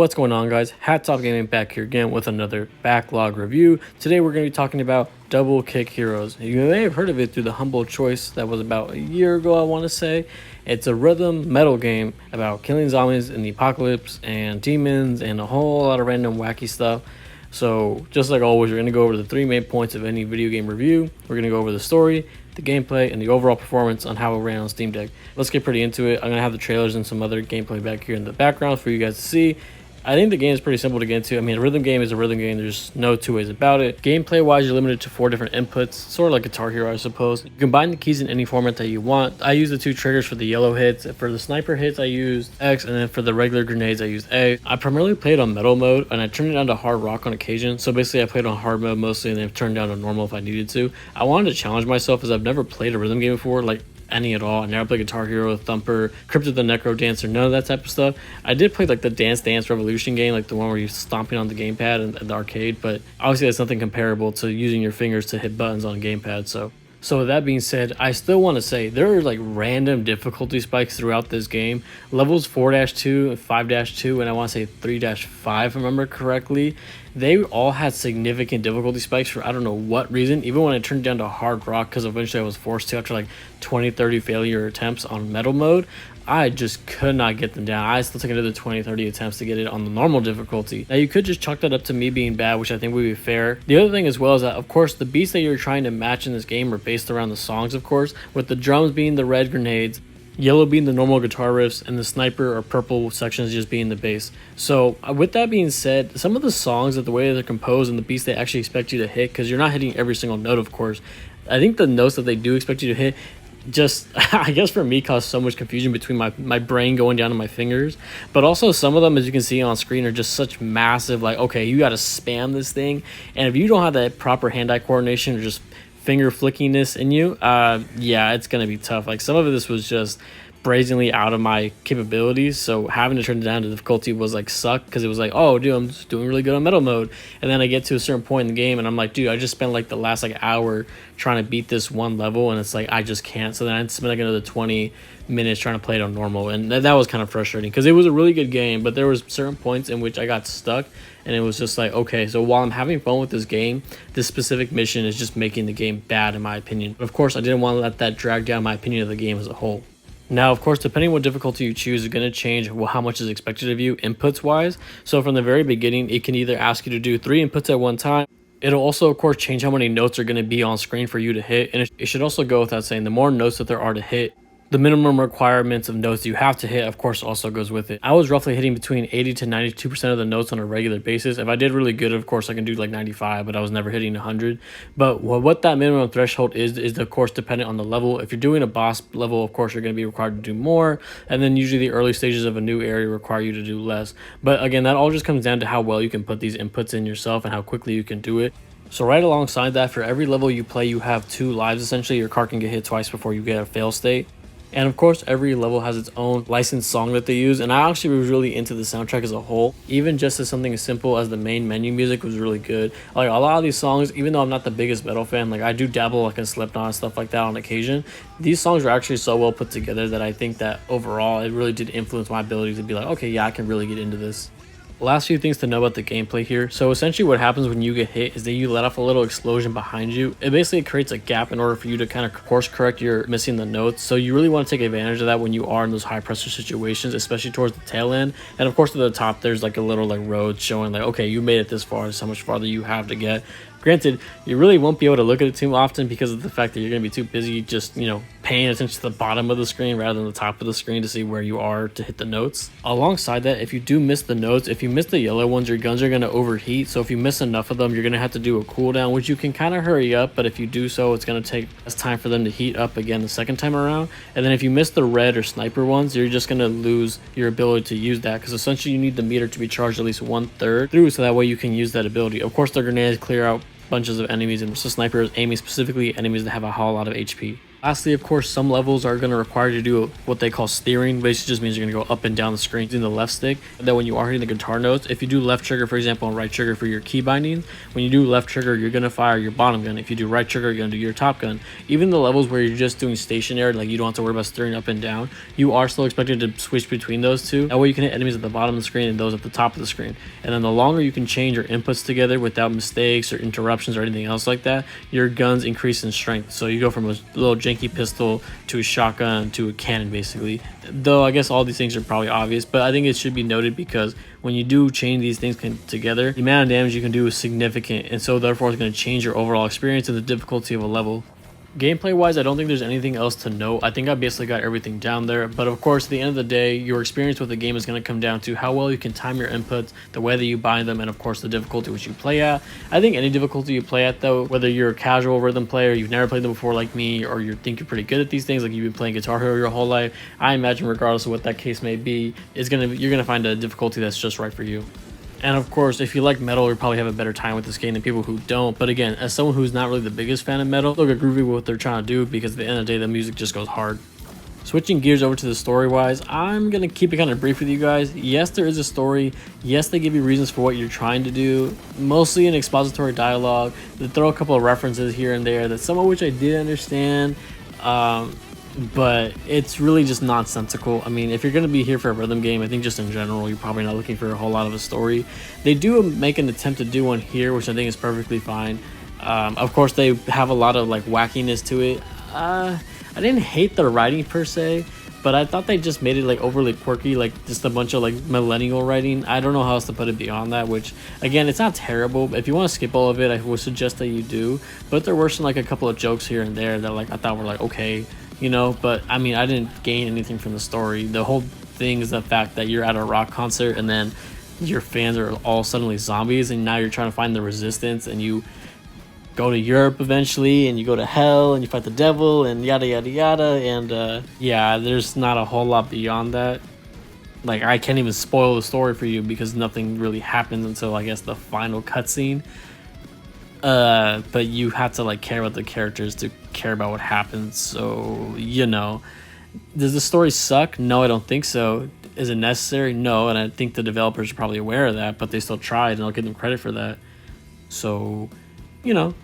What's going on, guys? Hats Off Gaming back here again with another backlog review. Today we're going to be talking about Double Kick Heroes. You may have heard of it through the humble choice that was about a year ago, I want to say. It's a rhythm metal game about killing zombies in the apocalypse and demons and a whole lot of random wacky stuff. So just like always, we're going to go over the three main points of any video game review. We're going to go over the story, the gameplay, and the overall performance on how it ran on SteamDeck. Let's get pretty into it. I'm going to have the trailers and some other gameplay back here in the background for you guys to see. I think the game is pretty simple to get into. I mean, a rhythm game is a rhythm game. There's no two ways about it. Gameplay wise, you're limited to 4 different inputs, sort of like Guitar Hero, I suppose. You combine the keys in any format that you want. I use the 2 triggers for the yellow hits. For the sniper hits, I used X, and then for the regular grenades, I used A. I primarily played on metal mode, and I turned it down to hard rock on occasion. So basically, I played on hard mode mostly, and then turned down to normal if I needed to. I wanted to challenge myself, as I've never played a rhythm game before, like any at all. I never played Guitar Hero, Thumper, Crypto the Necro Dancer, none of that type of stuff. I did play like the Dance Dance Revolution game, like the one where you're stomping on the gamepad in the arcade, but obviously that's nothing comparable to using your fingers to hit buttons on a gamepad. So with that being said, I still want to say there are like random difficulty spikes throughout this game. Levels 4-2, 5-2, and I want to say 3-5 if I remember correctly. They all had significant difficulty spikes for I don't know what reason. Even when I turned down to hard rock, because eventually I was forced to after like 20-30 failure attempts on metal mode, I just could not get them down. I still took another 20-30 attempts to get it on the normal difficulty. Now you could just chalk that up to me being bad, which I think would be fair. The other thing as well is that, of course, the beats that you're trying to match in this game are based around the songs, of course, with the drums being the red grenades, yellow being the normal guitar riffs, and the sniper or purple sections just being the bass. So with that being said, some of the songs, that the way they're composed and the beats they actually expect you to hit, because you're not hitting every single note, of course, I think the notes that they do expect you to hit just, I guess for me, caused so much confusion between my brain going down to my fingers. But also some of them, as you can see on screen, are just such massive, like, okay, you got to spam this thing, and if you don't have that proper hand-eye coordination or just finger flickiness in you, yeah, it's gonna be tough. Like, some of this was just brazenly out of my capabilities, so having to turn it down to difficulty was like suck, because it was like, oh dude, I'm just doing really good on metal mode, and then I get to a certain point in the game and I'm like, dude, I just spent like the last like hour trying to beat this one level, and it's like I just can't. So then I spent like another 20 minutes trying to play it on normal, and that was kind of frustrating, because it was a really good game, but there was certain points in which I got stuck, and it was just like, okay, so while I'm having fun with this game, this specific mission is just making the game bad in my opinion. But of course, I didn't want to let that drag down my opinion of the game as a whole. Now, of course, depending on what difficulty you choose is going to change how much is expected of you inputs wise. So from the very beginning, it can either ask you to do 3 inputs at one time. It'll also, of course, change how many notes are going to be on screen for you to hit. And it should also go without saying, the more notes that there are to hit, the minimum requirements of notes you have to hit, of course, also goes with it. I was roughly hitting between 80 to 92% of the notes on a regular basis. If I did really good, of course, I can do like 95, but I was never hitting 100. But what that minimum threshold is of course, dependent on the level. If you're doing a boss level, of course, you're going to be required to do more. And then usually the early stages of a new area require you to do less. But again, that all just comes down to how well you can put these inputs in yourself and how quickly you can do it. So right alongside that, for every level you play, you have 2 lives, essentially. Your car can get hit twice before you get a fail state. And of course, every level has its own licensed song that they use, and I actually was really into the soundtrack as a whole. Even just as something as simple as the main menu music was really good. Like, a lot of these songs, even though I'm not the biggest metal fan, like I do dabble like in Slipknot and stuff like that on occasion, these songs were actually so well put together that I think that overall it really did influence my ability to be like, okay, yeah, I can really get into this. Last few things to know about the gameplay here. So essentially what happens when you get hit is that you let off a little explosion behind you. It basically creates a gap in order for you to kind of course correct your missing the notes. So you really want to take advantage of that when you are in those high pressure situations, especially towards the tail end. And of course at the top there's like a little like road showing like, okay, you made it this far, this is how much farther you have to get. Granted, you really won't be able to look at it too often because of the fact that you're going to be too busy just, paying attention to the bottom of the screen rather than the top of the screen to see where you are to hit the notes. Alongside that, if you do miss the notes, if you miss the yellow ones, your guns are going to overheat. So if you miss enough of them, you're going to have to do a cooldown, which you can kind of hurry up. But if you do so, it's going to take less time for them to heat up again the second time around. And then if you miss the red or sniper ones, you're just going to lose your ability to use that, because essentially you need the meter to be charged at least 1/3 through, so that way you can use that ability. Of course, the grenades clear out bunches of enemies, and the sniper is aiming specifically at enemies that have a whole lot of HP. Lastly, of course, some levels are going to require you to do what they call steering. Basically just means you're going to go up and down the screen using the left stick. And then when you are hitting the guitar notes, if you do left trigger, for example, and right trigger for your key binding, when you do left trigger, you're going to fire your bottom gun. If you do right trigger, you're going to do your top gun. Even the levels where you're just doing stationary, like you don't have to worry about steering up and down, you are still expected to switch between those two. That way you can hit enemies at the bottom of the screen and those at the top of the screen. And then the longer you can change your inputs together without mistakes or interruptions or anything else like that, your guns increase in strength. So you go from a little janky pistol to a shotgun to a cannon, basically. Though I guess all these things are probably obvious, but I think it should be noted because when you do chain these things together, the amount of damage you can do is significant, and so therefore it's going to change your overall experience and the difficulty of a level. Gameplay wise, I don't think there's anything else to note. I think I basically got everything down there, but of course at the end of the day, your experience with the game is going to come down to how well you can time your inputs, the way that you bind them, and of course the difficulty which you play at. I think any difficulty you play at though, whether you're a casual rhythm player, you've never played them before like me, or you think you're pretty good at these things, like you've been playing Guitar Hero your whole life, I imagine regardless of what that case may be, you're gonna find a difficulty that's just right for you. And of course, if you like metal, you'll probably have a better time with this game than people who don't. But again, as someone who's not really the biggest fan of metal, they'll get groovy with what they're trying to do because at the end of the day, the music just goes hard. Switching gears over to the story-wise, I'm going to keep it kind of brief with you guys. Yes, there is a story. Yes, they give you reasons for what you're trying to do, mostly in expository dialogue. They throw a couple of references here and there, that some of which I did understand. But it's really just nonsensical. I mean, if you're going to be here for a rhythm game, I think just in general, you're probably not looking for a whole lot of a story. They do make an attempt to do one here, which I think is perfectly fine. Of course, they have a lot of like wackiness to it. I didn't hate the writing per se, but I thought they just made it like overly quirky, like just a bunch of like millennial writing. I don't know how else to put it beyond that, which again, it's not terrible. If you want to skip all of it, I would suggest that you do. But there were some like a couple of jokes here and there that like I thought were like okay. You know, but I mean, I didn't gain anything from the story. The whole thing is the fact that you're at a rock concert and then your fans are all suddenly zombies, and now you're trying to find the resistance, and you go to Europe eventually, and you go to hell, and you fight the devil, and yada yada yada. And yeah, there's not a whole lot beyond that. Like, I can't even spoil the story for you because nothing really happens until I guess the final cutscene. But you have to like care about the characters to care about what happens. So, you know, does the story suck? No, I don't think so. Is it necessary? No, and I think the developers are probably aware of that, but they still tried, and I'll give them credit for that. So, you know,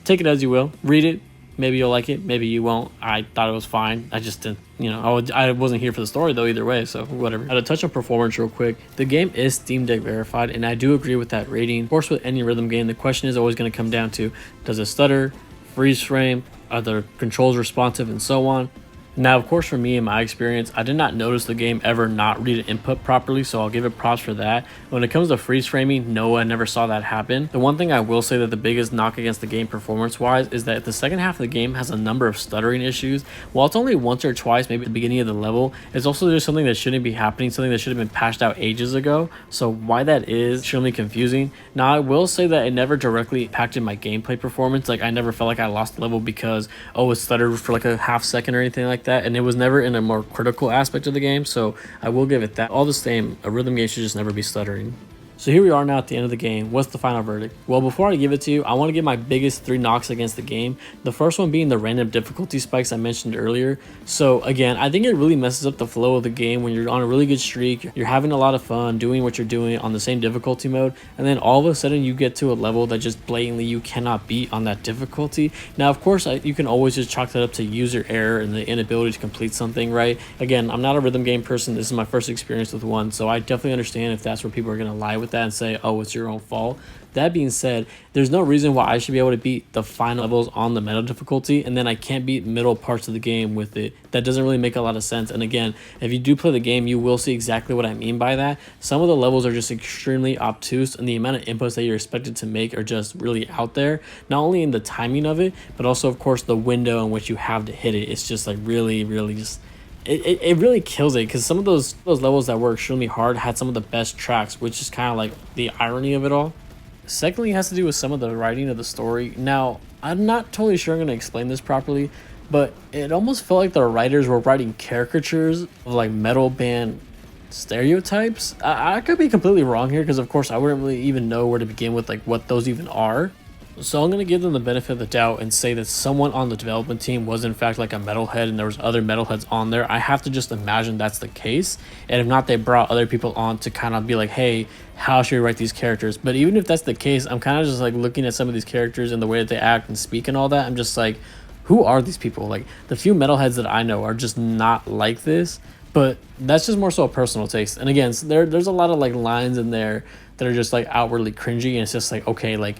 take it as you will. Read it. Maybe you'll like it. Maybe you won't. I thought it was fine. I just didn't, you know, I wasn't here for the story though either way, so whatever. To touch on performance real quick, the game is SteamDeck verified, and I do agree with that rating. Of course, with any rhythm game, the question is always going to come down to, does it stutter, freeze frame, are the controls responsive, and so on. Now, of course, for me, in my experience, I did not notice the game ever not read an input properly, so I'll give it props for that. When it comes to freeze framing, no, I never saw that happen. The one thing I will say that the biggest knock against the game performance-wise is that the second half of the game has a number of stuttering issues. While it's only once or twice, maybe at the beginning of the level, it's also just something that shouldn't be happening, something that should have been patched out ages ago. So why that is extremely confusing. Now, I will say that it never directly impacted my gameplay performance. Like, I never felt like I lost the level because, oh, it stuttered for like a half second or anything like that, and it was never in a more critical aspect of the game, so I will give it that. All the same, a rhythm game should just never be stuttering. So here we are now at the end of the game. What's the final verdict? Well, before I give it to you, I want to give my biggest 3 knocks against the game. The first one being the random difficulty spikes I mentioned earlier. So again, I think it really messes up the flow of the game when you're on a really good streak, you're having a lot of fun doing what you're doing on the same difficulty mode, and then all of a sudden you get to a level that just blatantly you cannot beat on that difficulty. Now, of course, you can always just chalk that up to user error and the inability to complete something, right? Again, I'm not a rhythm game person. This is my first experience with one, so I definitely understand if that's where people are going to lie with that and say, oh, it's your own fault. That being said, there's no reason why I should be able to beat the final levels on the meta difficulty and then I can't beat middle parts of the game with it. That doesn't really make a lot of sense. And again, if you do play the game, you will see exactly what I mean by that. Some of the levels are just extremely obtuse, and the amount of inputs that you're expected to make are just really out there, not only in the timing of it, but also of course the window in which you have to hit it. It's just like really just it really kills it, because some of those levels that were extremely hard had some of the best tracks, which is kind of like the irony of it all. Secondly, it has to do with some of the writing of the story. Now, I'm not totally sure I'm going to explain this properly, but it almost felt like the writers were writing caricatures of like metal band stereotypes. I could be completely wrong here, because of course I wouldn't really even know where to begin with like what those even are. So I'm going to give them the benefit of the doubt and say that someone on the development team was in fact like a metalhead and there was other metalheads on there. I have to just imagine that's the case. And if not, they brought other people on to kind of be like, hey, how should we write these characters? But even if that's the case, I'm kind of just like looking at some of these characters and the way that they act and speak and all that. I'm just like, who are these people? Like the few metalheads that I know are just not like this. But that's just more so a personal taste. And again, there's a lot of like lines in there that are just like outwardly cringy. And it's just like, okay, like,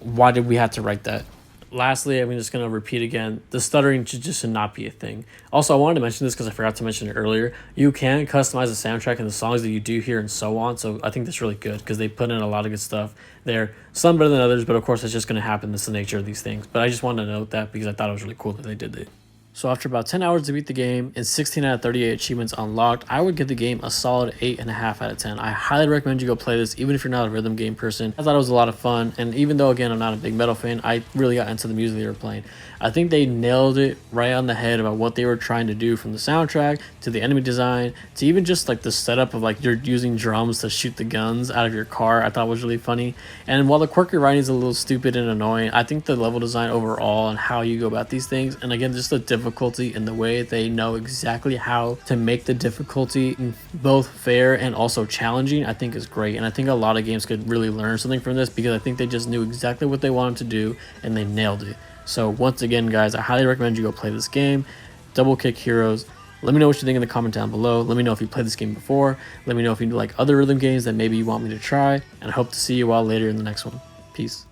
why did we have to write that? Lastly, I'm just going to repeat again, the stuttering should not be a thing. Also, I wanted to mention this because I forgot to mention it earlier. You can customize the soundtrack and the songs that you do hear and so on. So I think that's really good because they put in a lot of good stuff there. Some better than others, but of course, it's just going to happen. That's the nature of these things. But I just wanted to note that because I thought it was really cool that they did it. So after about 10 hours to beat the game and 16 out of 38 achievements unlocked, I would give the game a solid 8.5 out of 10. I highly recommend you go play this, even if you're not a rhythm game person. I thought it was a lot of fun, and even though, again, I'm not a big metal fan, I really got into the music they were playing. I think they nailed it right on the head about what they were trying to do, from the soundtrack to the enemy design to even just like the setup of like you're using drums to shoot the guns out of your car. I thought was really funny. And while the quirky writing is a little stupid and annoying, I think the level design overall and how you go about these things, and again, just the difficulty and the way they know exactly how to make the difficulty both fair and also challenging, I think is great. And I think a lot of games could really learn something from this because I think they just knew exactly what they wanted to do and they nailed it. So once again, guys, I highly recommend you go play this game, Double Kick Heroes. Let me know what you think in the comment down below. Let me know if you played this game before. Let me know if you like other rhythm games that maybe you want me to try. And I hope to see you all later in the next one. Peace.